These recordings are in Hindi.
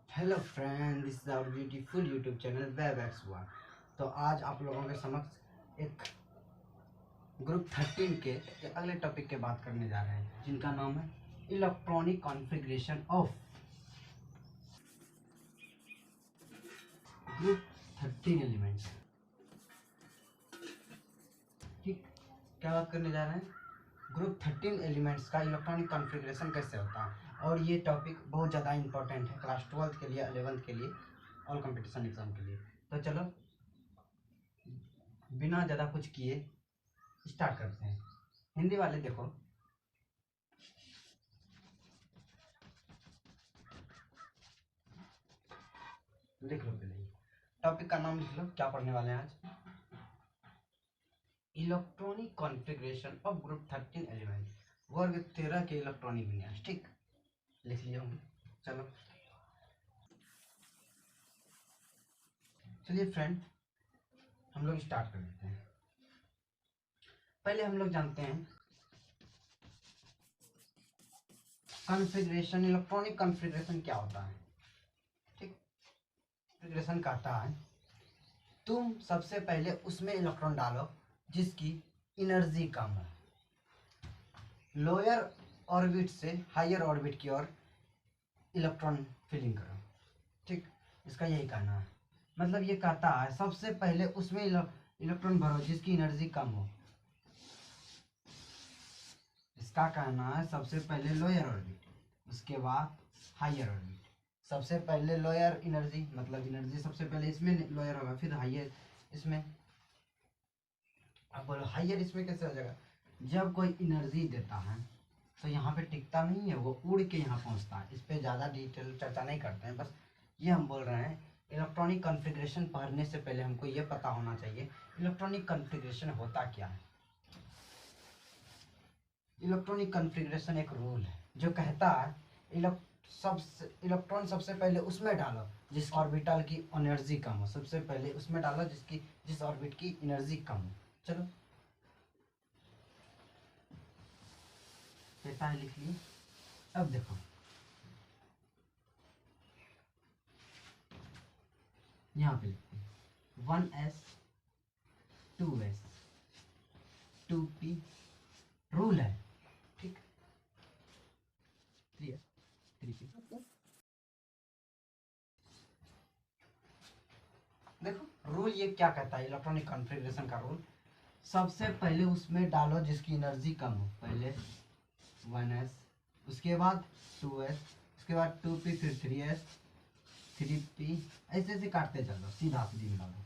Hello friend, this is our beautiful YouTube channel वेबएक्स1। तो आज आप लोगों के समक्ष एक ग्रुप 13 के अगले टॉपिक के बात करने जा रहे हैं, जिनका नाम है electronic configuration of group 13 elements. ठीक, क्या बात करने जा रहे हैं? ग्रुप 13 एलिमेंट्स का इलेक्ट्रॉनिक कॉन्फ़िगरेशन कैसे होता है। और ये टॉपिक बहुत ज़्यादा इंपॉर्टेंट है क्लास 12 के लिए, 11th के लिए, ऑल कंपटीशन एग्जाम के लिए। तो चलो बिना ज़्यादा कुछ किए स्टार्ट करते हैं। हिंदी वाले देखो, लिख लो पहले टॉपिक का नाम लिख लो। क्या पढ़ने वाले हैं आज? Electronic configuration of group 13 element, वर्ग 13 के इलेक्ट्रॉनिक विन्यास। ठीक, लिख लिया होंगे। चलो चलिए फ्रेंड, हम लोग स्टार्ट कर देते हैं। पहले हम लोग जानते हैं कॉन्फ़िगरेशन, इलेक्ट्रॉनिक कॉन्फ़िगरेशन क्या होता है। ठीक, कॉन्फ़िगरेशन कहता है तुम सबसे पहले उसमें इलेक्ट्रॉन डालो जिसकी एनर्जी कम है, लोअर ऑर्बिट से हायर ऑर्बिट की ओर इलेक्ट्रॉन फिलिंग करो। ठीक, इसका यही कहना है। मतलब ये कहता है सबसे पहले उसमें इलेक्ट्रॉन भरो जिसकी एनर्जी कम हो। इसका कहना है सबसे पहले लोअर ऑर्बिट, उसके बाद हायर ऑर्बिट। सबसे पहले लोअर एनर्जी, मतलब एनर्जी सबसे पहले इसमें लोअर होगा, फिर हायर इसमें। अब बोलो हायर इसमें कैसे हो जाएगा? जब कोई एनर्जी देता है तो यहाँ पे टिकता नहीं है, वो उड़ के यहाँ पहुँचता है। इस पर ज़्यादा डिटेल चर्चा नहीं करते हैं, बस ये हम बोल रहे हैं इलेक्ट्रॉनिक कॉन्फ़िगरेशन पढ़ने से पहले हमको ये पता होना चाहिए इलेक्ट्रॉनिक कॉन्फ़िगरेशन होता क्या है। इलेक्ट्रॉनिक कॉन्फ़िगरेशन एक रूल है जो कहता है इलेक्ट्रॉन सबसे पहले उसमें डालो जिस ऑर्बिटल की एनर्जी कम हो। सबसे पहले उसमें डालो जिस ऑर्बिट की एनर्जी कम हो। चलो कहता है, लिख लिए। अब देखो यहाँ पे लिखते हैं 1s 2s 2p रूल है। ठीक, 3s 3p। देखो रूल ये क्या कहता है, इलेक्ट्रॉनिक कॉन्फ़िगरेशन का रूल। सबसे पहले उसमें डालो जिसकी एनर्जी कम हो। पहले 1s, उसके बाद 2s, उसके बाद 2p, फिर 3s 3p, ऐसे ऐसे काटते चलो, सीधा सीधी मिला दो।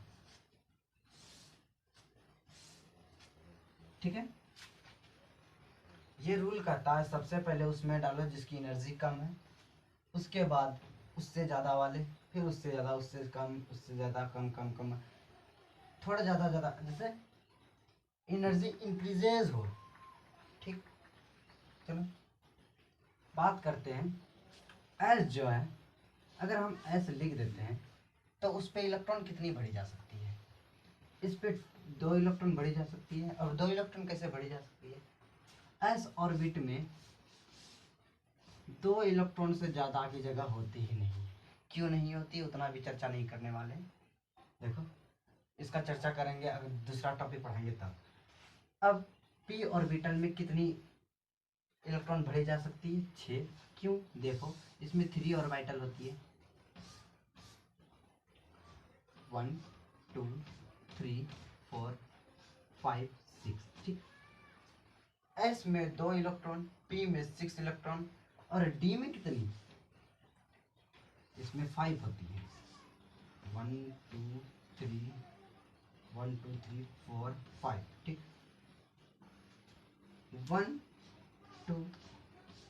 ठीक है, ये रूल कहता है सबसे पहले उसमें डालो जिसकी एनर्जी कम है, उसके बाद उससे ज़्यादा वाले, फिर उससे ज़्यादा, उससे कम, उससे ज़्यादा, कम कम कम, थोड़ा ज़्यादा ज़्यादा, जैसे एनर्जी इंक्रीजेज हो। ठीक, चलो बात करते हैं एस जो है। अगर हम एस लिख देते हैं तो उस पर इलेक्ट्रॉन कितनी भरी जा सकती है? इस पे 2 इलेक्ट्रॉन भरी जा सकती है। और 2 इलेक्ट्रॉन कैसे भरी जा सकती है? एस ऑर्बिट में 2 इलेक्ट्रॉन से ज़्यादा की जगह होती ही नहीं। क्यों नहीं होती, उतना भी चर्चा नहीं करने वाले। देखो इसका चर्चा करेंगे अगर दूसरा टॉपिक पढ़ाएंगे तब। अब पी ऑर्बिटल में कितनी इलेक्ट्रॉन भरे जा सकती है? 6। क्यों? देखो इसमें 3 ऑर्बिटल होती है, 1 2 3 4 5 6। ठीक, एस में 2 इलेक्ट्रॉन, पी में 6 इलेक्ट्रॉन, और डी में कितनी? इसमें 5 होती है। 1 2 3 1 2 3 4 5। ठीक, 1 2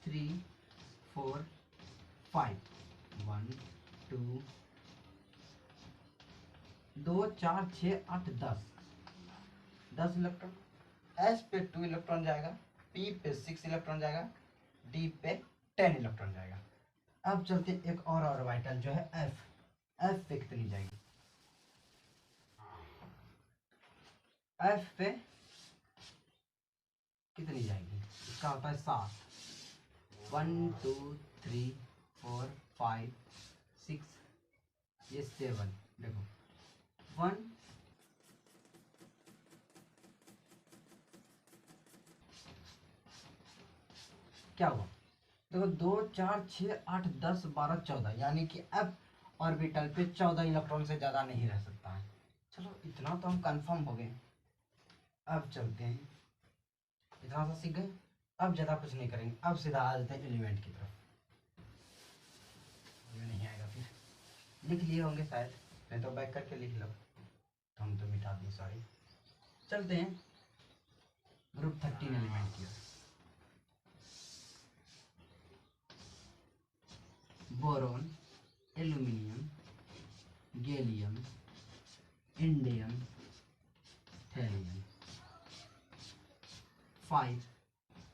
3 4 5, 1 2 2 4 6 8 10, 10 इलेक्ट्रॉन। एस पे 2 इलेक्ट्रॉन जाएगा, पी पे 6 इलेक्ट्रॉन जाएगा, डी पे 10 इलेक्ट्रॉन जाएगा। अब चलते एक और ऑर्बिटल जो है एफ। एफ पे कितनी जाएगी? एफ पे कितनी जाएगी? इसका होता है 7। 1 2 3 4 5 6, ये 7, देखो 1, क्या हुआ देखो 2, 4, 6, 8, 10, 12, 14, यानी कि अब ऑर्बिटल पे 14 इलेक्ट्रॉन से ज़्यादा नहीं रह सकता है। चलो इतना तो हम कंफर्म हो गए। अब चलते हैं, इतना सा सीख गए, अब ज़्यादा कुछ नहीं करेंगे, अब सीधा आ जाते हैं एलिमेंट की तरफ। ये नहीं आएगा, फिर लिख लिए होंगे शायद, नहीं तो बैक करके लिख लो, तो हम तो मिटा दिए, सॉरी। चलते हैं ग्रुप 13 एलिमेंट की ओर। Boron, aluminium, gallium, indium, thallium. 5,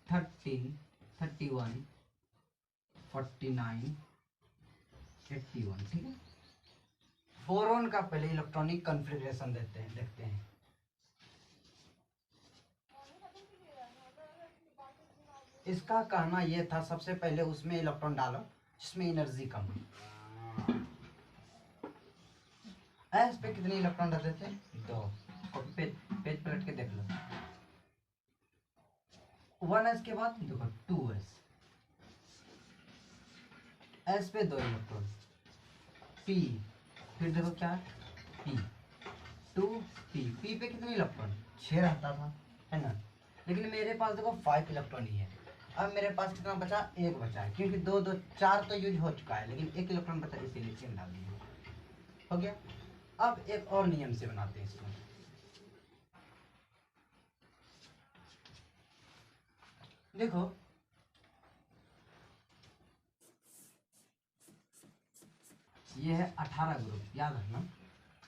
13, 31, 49, 81, ठीक है। बोरोन का पहले इलेक्ट्रॉनिक कॉन्फ़िगरेशन देखते हैं। इसका कहना यह था सबसे पहले उसमें इलेक्ट्रॉन डालो जिसमें एनर्जी कम हो। एस पे कितने इलेक्ट्रॉन रहते थे? 2। पेज पलट के देख लो। 1s के बाद देखो 2s, एस पे 2 इलेक्ट्रॉन, पी, फिर देखो क्या पी, 2p, पी पे कितने इलेक्ट्रॉन? 6 रहता था, है ना। लेकिन मेरे पास देखो 5 इलेक्ट्रॉन ही है। अब मेरे पास कितना बचा? 1 बचा है, क्योंकि 2, 2, 4 तो यूज हो चुका है, लेकिन 1 इलेक्ट्रॉन बचा, इसीलिए चेन डाल दिया, हो गया। अब एक और नियम से बनाते हैं इसको। देखो ये है 18 ग्रुप, याद रखना,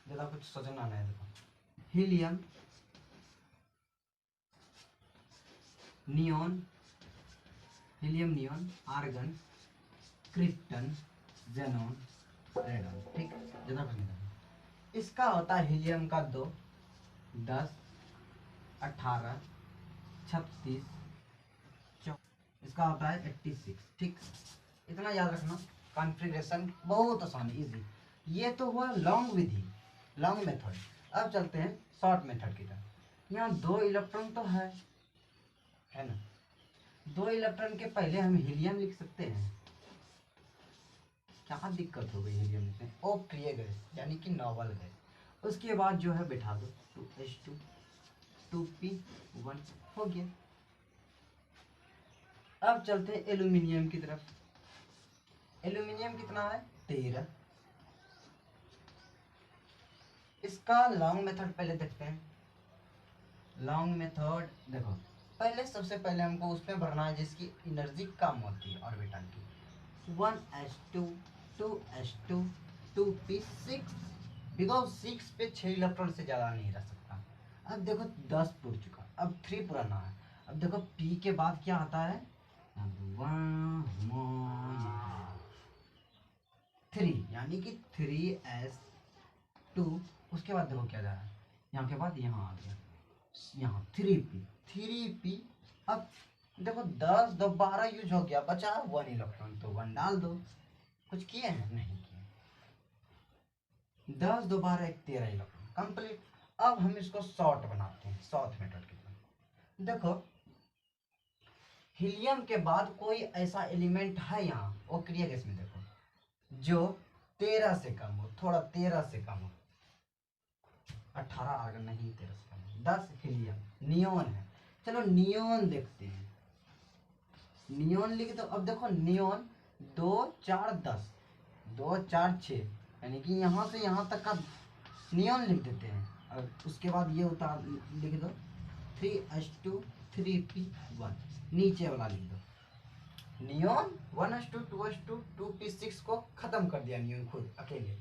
ज़्यादा कुछ सोचना नहीं। देखो helium, neon, helium neon, argon, krypton, xenon, radon, ठीक, ज़्यादा कुछ नहीं करना। इसका होता है हीलियम का 2, 10, 18, 36, 4, इसका होता है 86, ठीक। इतना याद रखना। कॉन्फ़िगरेशन बहुत आसान, इजी। ये तो हुआ लॉन्ग विधि, लॉन्ग मेथड। अब चलते हैं शॉर्ट मेथड की तरफ। यहाँ 2 इलेक्ट्रॉन तो है ना। 2 इलेक्ट्रॉन के पहले हम हीलियम लिख सकते हैं। क्या दिक्कत हो गई हीलियम लिखने? अप्रिय गैस, यानी कि नॉवल गैस। उसके बाद जो है बिठा दो 2h2, 2p1, हो गया। अब चलते हैं एल्यूमिनियम की तरफ। एल्यूमिनियम कितना है? 13। इसका लॉन्ग मेथड पहले देखते हैं। लॉन्ग मेथड देखो, पहले सबसे पहले हमको उसमें भरना है जिसकी एनर्जी कम होती है ऑर्बिटल की। 1s2, 2s2, 2p6, बिकॉज 6 पे 6 इलेक्ट्रॉन से ज़्यादा नहीं रह सकता। अब देखो 10 पुर चुका, अब 3 पुराना है। अब देखो p के बाद क्या आता है? 3, यानी कि 3s2, उसके बाद देखो क्या जा रहा है, यहाँ के बाद यहाँ आ गया, यहाँ 3p। अब देखो 10, 2, 12 यूज हो गया, बचा 1 इलेक्ट्रॉन, तो 1 डाल दो। कुछ किए हैं? नहीं किए। 10, 2, 12, 1, 13 इलेक्ट्रॉन कंप्लीट। अब हम इसको शॉर्ट बनाते हैं, शॉर्ट मेथड की तरह। देखो हीलियम के बाद कोई ऐसा एलिमेंट है यहाँ ओक्रिया गैस में, देखो जो 13 से कम हो, थोड़ा 13 से कम हो, 18 आर्गन नहीं, 13 से कम हो, 10 हीलियम, नियोन है। चलो नियोन देखते हैं, नियोन लिख दो। अब देखो नियोन 2, 4, 10, 2, 4, 6, यानी कि यहाँ से यहाँ तक का नियोन लिख देते हैं। और उसके बाद ये उतार लिख दो 3s2, 3p1, नीचे वाला लिख दो नियोन। 1s2, 2s2, 2p6 को खत्म कर दिया नियोन खुद अकेले।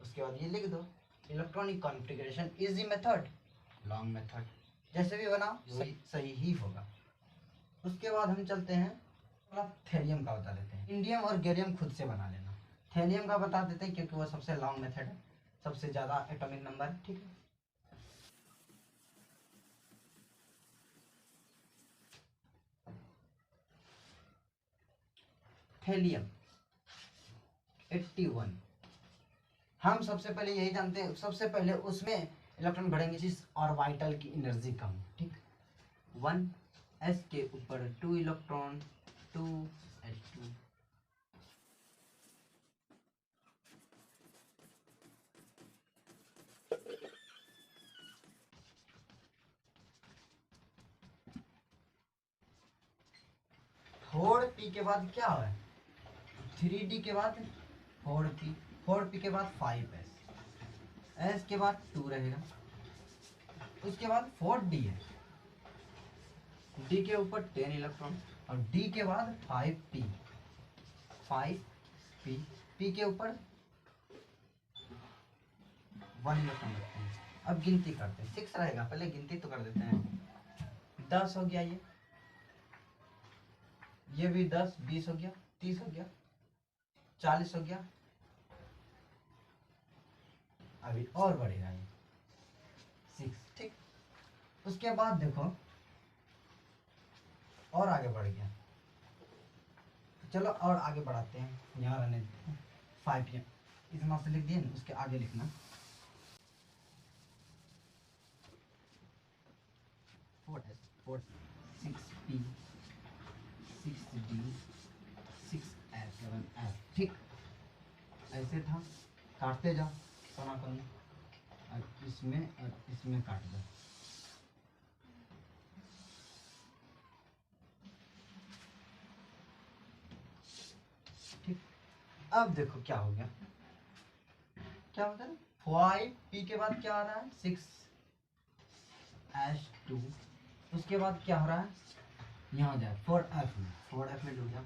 उसके बाद ये लिख दो electronic configuration, easy method, long method, जैसे भी बनाओ सही ही होगा। उसके बाद हम चलते हैं थैलियम का बता देते हैं। इंडियम और गैलियम खुद से बना लेना। थैलियम का बता देते हैं क्योंकि वो सबसे लॉन्ग मेथड है, सबसे ज़्यादा एटॉमिक नंबर है, ठीक है। थैलियम 81, हम सबसे पहले यही जानते हैं, सबसे पहले उसमें इलेक्ट्रॉन बढ़ेंगे जिस ऑर्बिटल की एनर्जी कम हो, ठीक। 1s के ऊपर 2 इलेक्ट्रॉन 2s2। फोर पी के बाद क्या है, 3d के बाद 4p, 4p के बाद 5s, s के बाद 2 रहेगा, उसके बाद 4d है, d के ऊपर 10 इलेक्ट्रॉन और d के बाद 5p, 5p, p के ऊपर 1 इलेक्ट्रॉन रखते हैं। अब गिनती करते हैं, 6 रहेगा, पहले गिनती तो कर देते हैं। 10 हो गया, ये भी 10, 20 हो गया, 30 हो गया, 40 हो गया, अभी और बढ़ेगा ये 6, ठीक। उसके बाद देखो और आगे बढ़ गया, चलो और आगे बढ़ाते हैं, यहाँ रहने देते हैं 5 इतना से लिख दिए ना, उसके आगे लिखना 4s 4 6p 6d 6s 7s, ठीक। ऐसे था, काटते जाओ कोना कोनी, और इसमें काट दो, ठीक। अब देखो क्या हो गया, क्या होता है, 5p के बाद क्या आ रहा है, 6s2, उसके बाद क्या हो रहा है, यहाँ जाए 4f में डूब गया।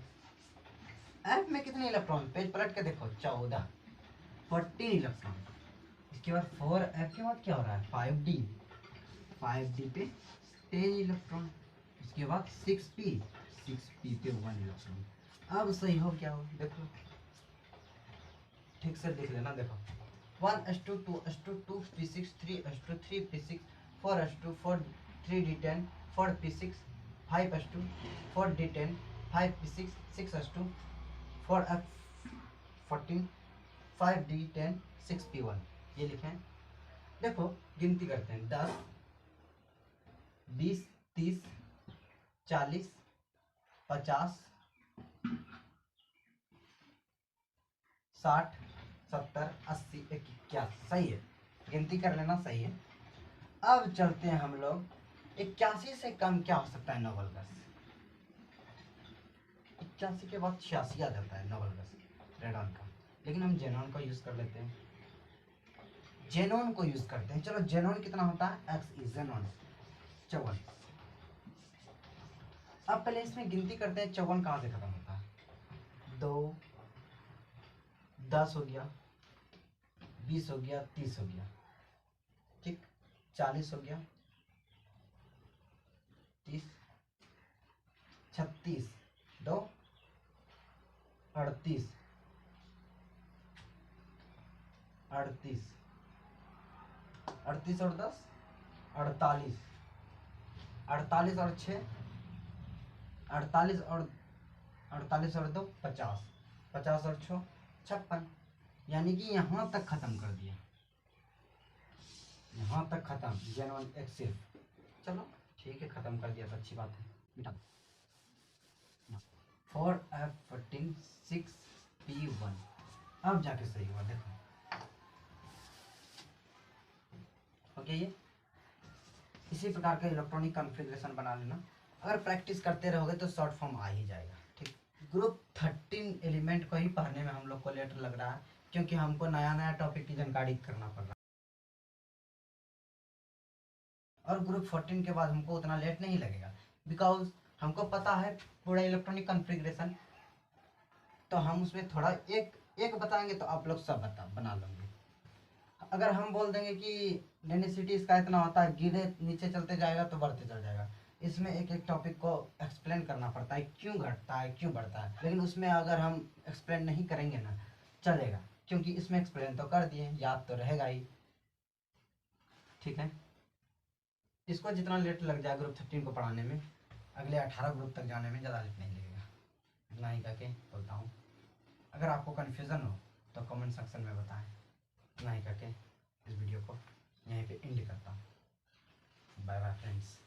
f में कितने इलेक्ट्रॉन, पेज पलट के देखो 14 इलेक्ट्रॉन। इसके बाद 4f के बाद क्या हो रहा है, 5d पे 10 इलेक्ट्रॉन। इसके बाद 6p पे 1 इलेक्ट्रॉन। अब सही हो क्या हो, देखो ठीक से देख लेना, देखो 1s2 2s2 2p6 3s2 3p6 4s2 4 3d10 4p6 5s2 4d10 5p6 6s2 4f14 5d10 6p1, ये लिखे हैं। देखो गिनती करते हैं, 10 20 30 40 50 60 70 80 81, सही है, गिनती कर लेना, सही है। अब चलते हैं हम लोग, 81 से कम क्या हो सकता है, नोबल गैस। 81 के बाद 86 आ जाता है नोबल गैस रेडॉन का, लेकिन हम जेनॉन को यूज कर लेते हैं, जेनॉन को यूज करते हैं। चलो जेनॉन कितना होता है, Xe जेनॉन 54। अब पहले इसमें गिनती करते हैं, 54 कहाँ से खत्म होता है, 2 10 हो गया, 20 हो गया, 30 हो गया, ठीक, 40 हो गया, 30 36 2 38 38 38 और 10 48 48 और 6 48 और 48 और 2 50 50 और 6 56, यानी कि यहाँ तक खत्म कर दिया, यहाँ तक खत्म जेनॉन एक्सिल। चलो ठीक है, खत्म कर दिया तो अच्छी बात है, मिटा 4f14 6p1, अब जाके सही हुआ, देखो ओके। ये इसी प्रकार का इलेक्ट्रॉनिक कॉन्फ़िगरेशन बना लेना, अगर प्रैक्टिस करते रहोगे तो शॉर्ट फॉर्म आ ही जाएगा, ठीक। ग्रुप 13 एलिमेंट को ही पढ़ने में हम लोग को लेट लग रहा है, क्योंकि हमको नया नया टॉपिक की जानकारी करना पड़ रहा है, और ग्रुप 14 के बाद हमको उतना लेट नहीं लगेगा, बिकॉज हमको पता है पूरा इलेक्ट्रॉनिक कॉन्फ़िगरेशन, तो हम उसमें थोड़ा एक बताएंगे तो आप लोग सब बना लोगे। अगर हम बोल देंगे कि डेंसिटी इसका इतना होता है, गिरे नीचे चलते जाएगा तो बढ़ते चल जाएगा, इसमें एक एक टॉपिक को एक्सप्लेन करना पड़ता है, क्यों घटता है क्यों बढ़ता है, लेकिन उसमें अगर हम एक्सप्लेन नहीं करेंगे ना चलेगा, क्योंकि इसमें एक्सप्लेन तो कर दिए, याद तो रहेगा ही, ठीक है। इसको जितना लेट लग जाए ग्रुप 13 को पढ़ाने में, अगले 18 ग्रुप तक जाने में ज़्यादा लेट नहीं लगेगा, इतना ही करके बोलता हूँ। अगर आपको कन्फ्यूज़न हो तो कमेंट सेक्शन में बताएं। को यहीं पे एंड करता हूँ। Bye bye friends.